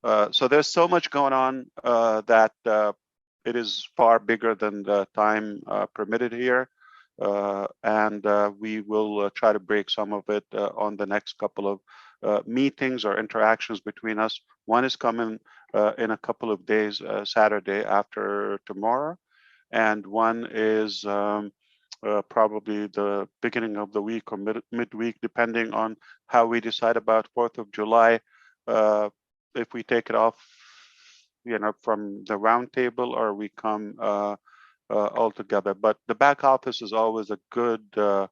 So there's so much going on that it is far bigger than the time permitted here. And we will try to break some of it on the next couple of meetings or interactions between us. One is coming in a couple of days, Saturday after tomorrow, and one is probably the beginning of the week or midweek, depending on how we decide about 4th of July. If we take it off, from the round table, or we come all together. But the back office is always a good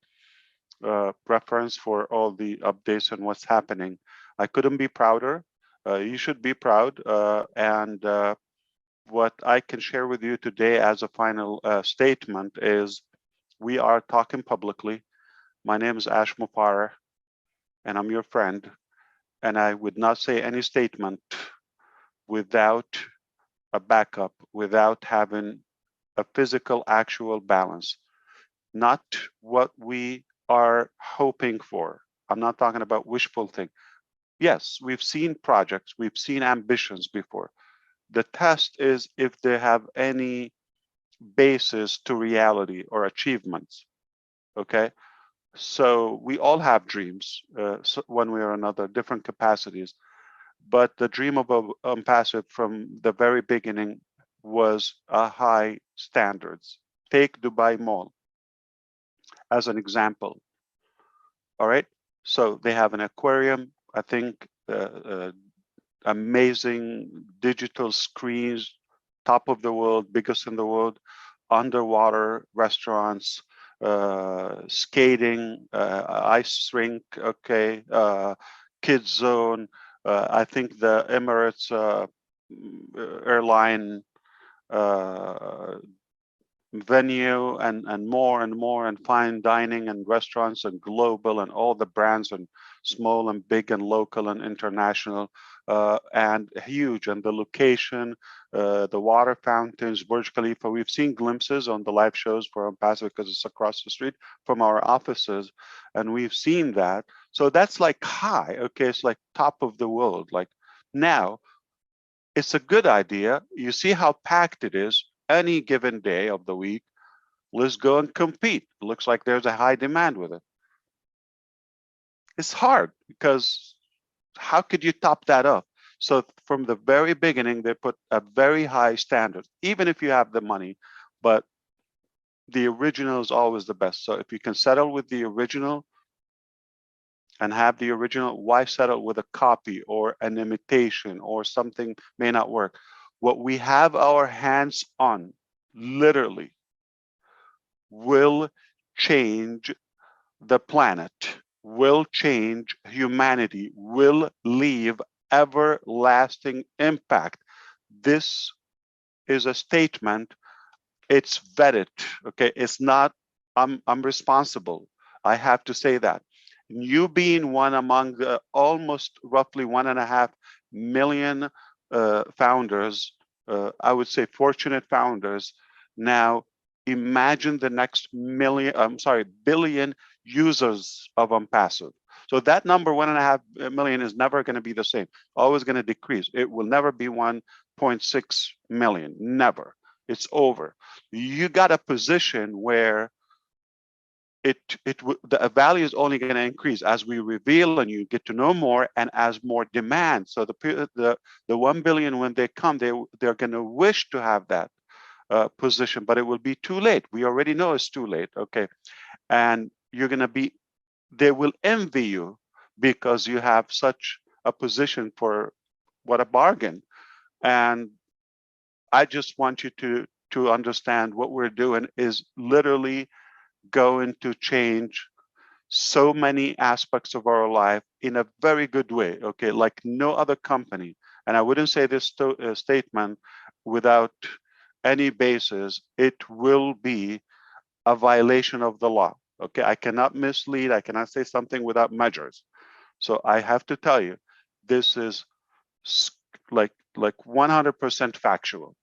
reference for all the updates and what's happening. I couldn't be prouder. You should be proud. And what I can share with you today as a final statement is we are talking publicly. My name is MUFHERA, and I'm your friend. And I would not say any statement without a backup, without having a physical, actual balance, not what we are hoping for. I'm not talking about wishful thinking. Yes, we've seen projects, we've seen ambitions before. The test is if they have any basis to reality or achievements. Okay, so we all have dreams, one way or another, different capacities. But the dream of Passive from the very beginning was a high standards. Take Dubai Mall as an example. All right, so they have an aquarium. I think amazing digital screens, top of the world, biggest in the world, underwater restaurants, skating, ice rink, okay, kids zone. I think the Emirates airline venue and more and more, and fine dining and restaurants and global and all the brands and small and big and local and international and huge. And the location, the water fountains, Burj Khalifa, we've seen glimpses on the live shows for Passive because it's across the street from our offices, and we've seen that. So that's like high, okay, it's like top of the world. Like now it's a good idea. You see how packed it is any given day of the week. Let's go and compete. It looks like there's a high demand with it. It's hard because how could you top that up? So from the very beginning, they put a very high standard, even if you have the money, but the original is always the best. So if you can settle with the original and have the original, why settle with a copy or an imitation or something may not work? What we have our hands on, literally, will change the planet, will change humanity, will leave everlasting impact. This is a statement. It's vetted, okay? It's not, I'm responsible. I have to say that. You being one among the almost roughly 1.5 million founders, I would say fortunate founders. Now, imagine the next billion users of Passive. So that number 1.5 million is never going to be the same. Always going to decrease. It will never be 1.6 million. Never. It's over. You got a position where the value is only going to increase as we reveal and you get to know more, and as more demand. So the 1 billion, when they come, they're going to wish to have that position, but it will be too late. We already know it's too late. Okay, and you're going to be, they will envy you because you have such a position. For what a bargain. And I just want you to understand what we're doing is literally going to change so many aspects of our life in a very good way, okay, like no other company. And I wouldn't say this statement without any basis. It will be a violation of the law, okay? I cannot mislead, I cannot say something without measures. So I have to tell you, this is like 100% factual.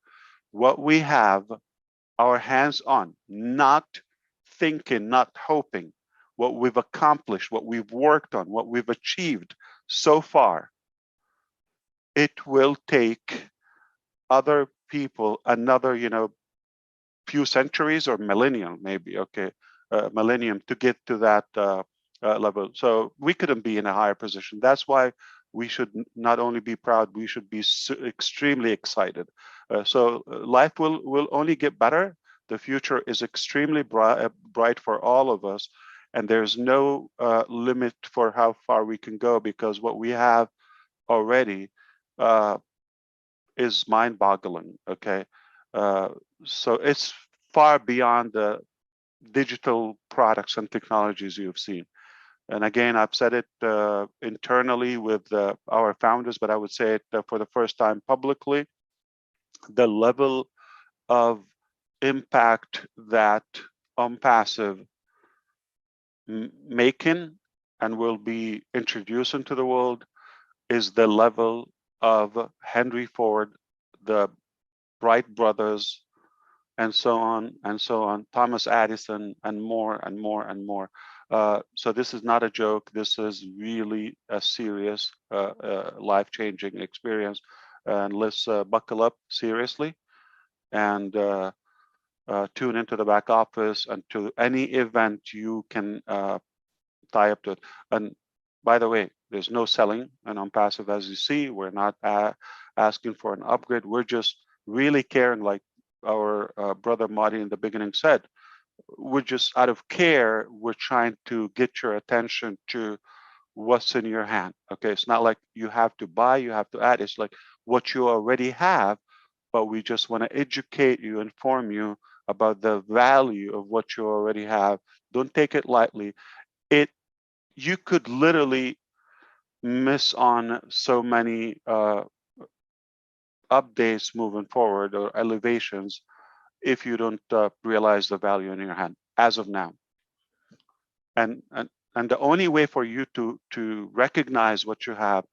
What we have our hands on, not thinking, not hoping, what we've accomplished, what we've worked on, what we've achieved so far, it will take other people another, few centuries or millennium, maybe, okay, millennium to get to that level. So we couldn't be in a higher position. That's why we should not only be proud, we should be extremely excited. Life will only get better. The future is extremely bright for all of us, and there's no limit for how far we can go, because what we have already uh, is mind-boggling. Okay, uh, so it's far beyond the digital products and technologies you've seen. And again, I've said it internally with our founders, but I would say it for the first time publicly. The level of impact that OnPassive making and will be introduced into the world is the level of Henry Ford, the Wright brothers, and so on and so on, Thomas Edison, and more and more and more. So this is not a joke. This is really a serious, life-changing experience. And let's buckle up seriously and tune into the back office and to any event you can tie up to it. And by the way, there's no selling and on passive, as you see. We're not asking for an upgrade. We're just really caring, like our brother Marty in the beginning said. We're just out of care, we're trying to get your attention to what's in your hand. Okay, it's not like you have to buy, you have to add. It's like what you already have, but we just want to educate you, inform you about the value of what you already have. Don't take it lightly. You could literally miss on so many updates moving forward or elevations if you don't realize the value in your hand as of now. And the only way for you to recognize what you have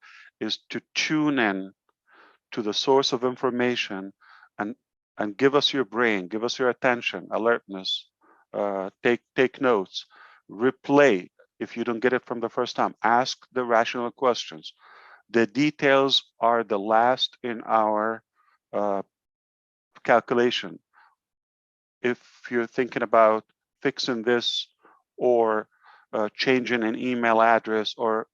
is to tune in to the source of information and give us your brain, give us your attention, alertness, take notes, replay. If you don't get it from the first time, ask the rational questions. The details are the last in our calculation. If you're thinking about fixing this or changing an email address, or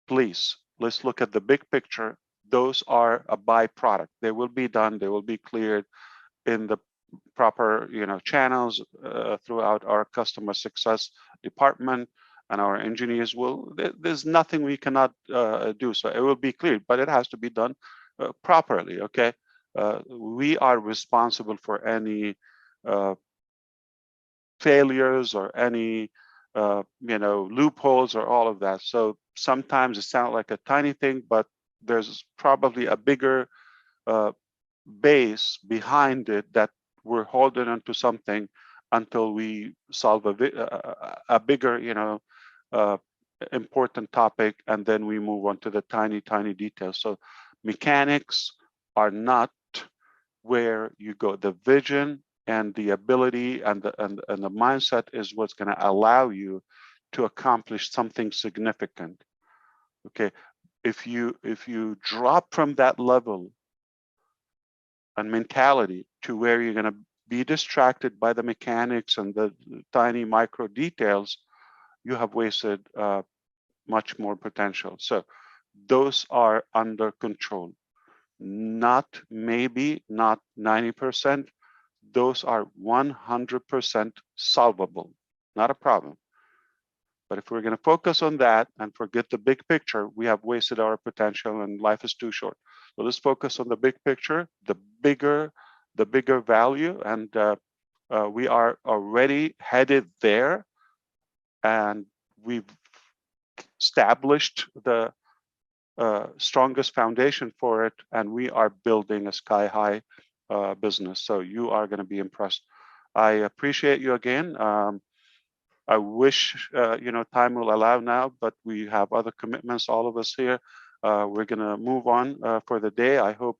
please, let's look at the big picture. Those are a byproduct. They will be done. They will be cleared in the proper channels throughout our customer success department, and our engineers will. There's nothing we cannot do. So it will be cleared, but it has to be done properly. Okay, we are responsible for any failures or any loopholes or all of that. So sometimes it sounds like a tiny thing, but there's probably a bigger base behind it that we're holding onto something until we solve a bigger important topic, and then we move on to the tiny details. So mechanics are not where you go. The vision and the ability and the mindset is what's going to allow you to accomplish something significant. Okay, if you drop from that level and mentality to where you're going to be distracted by the mechanics and the tiny micro details, you have wasted much more potential. So those are under control. Not maybe, not 90%. Those are 100% solvable, not a problem. But if we're going to focus on that and forget the big picture, we have wasted our potential and life is too short. So let's focus on the big picture, the bigger value, and we are already headed there, and we've established the strongest foundation for it, and we are building a sky-high business. So you are going to be impressed. I appreciate you again. I wish time will allow now, but we have other commitments, all of us here. We're going to move on for the day. I hope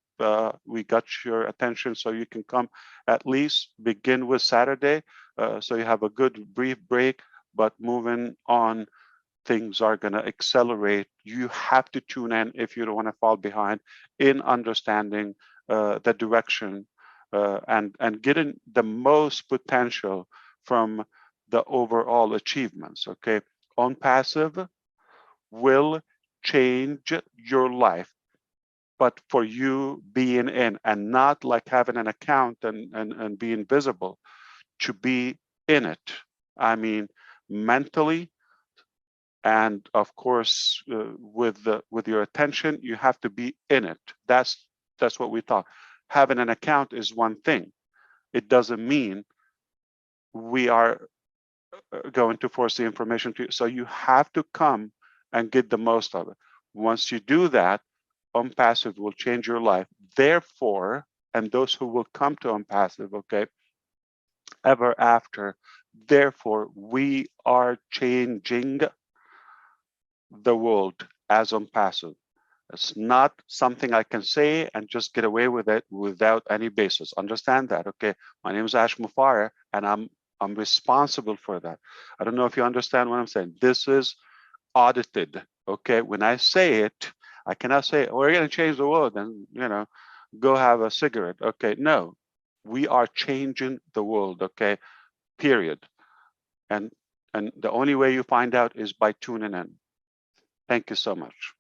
we got your attention so you can come at least begin with Saturday, so you have a good brief break, but moving on things are going to accelerate. You have to tune in if you don't want to fall behind in understanding the direction and getting the most potential from the overall achievements. Okay, on passive will change your life, but for you being in and not like having an account and being visible, to be in it. I mean, mentally, and of course with your attention, you have to be in it. That's what we thought. Having an account is one thing. It doesn't mean we are going to force the information to you. So you have to come and get the most of it. Once you do that, unpassive will change your life. Therefore, and those who will come to unpassive, okay, ever after, therefore, we are changing the world as unpassive. It's not something I can say and just get away with it without any basis. Understand that, okay? My name is Ash MUFHERA, and I'm responsible for that. I don't know if you understand what I'm saying. This is audited, okay? When I say it, I cannot say, we're going to change the world and, go have a cigarette. Okay, no. We are changing the world, okay? Period. And the only way you find out is by tuning in. Thank you so much.